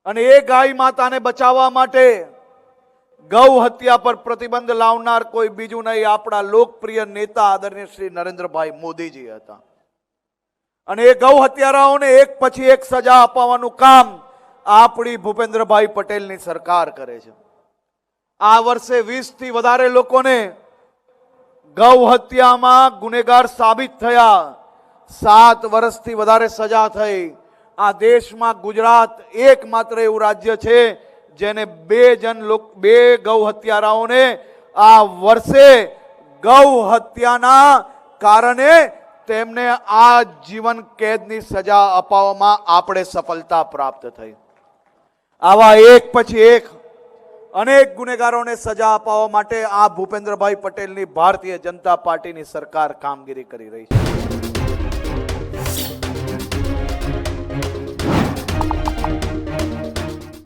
અને એ ગાય માતાને બચાવવા માટે ગૌ હત્યા પર પ્રતિબંધ લાવનાર કોઈ બીજું નહીં, આપણા લોકપ્રિય નેતા આદરણીય શ્રી નરેન્દ્રભાઈ મોદીજી હતા. અને એ ગૌ હત્યારાઓને એક પછી એક સજા અપાવવાનું કામ આપણી ભૂપેન્દ્રભાઈ પટેલની સરકાર કરે છે. આ વર્ષે 20 થી વધારે લોકોને ગૌ હત્યામાં ગુનેગાર સાબિત થયા. 7 વર્ષથી વધારે સજા થઈ. આ દેશમાં ગુજરાત એકમાત્ર એવું રાજ્ય છે જેને 2 ગૌ હત્યારાઓને આ વર્ષે ગૌ હત્યાના કારણે તેમને આજીવન કેદની સજા અપાવવામાં આપણે સફળતા પ્રાપ્ત થઈ. આવા એક પછી એક અનેક ગુનેગારોને સજા અપાવવા માટે આ ભૂપેન્દ્રભાઈ પટેલની ભારતીય જનતા પાર્ટીની સરકાર કામગીરી કરી રહી છે.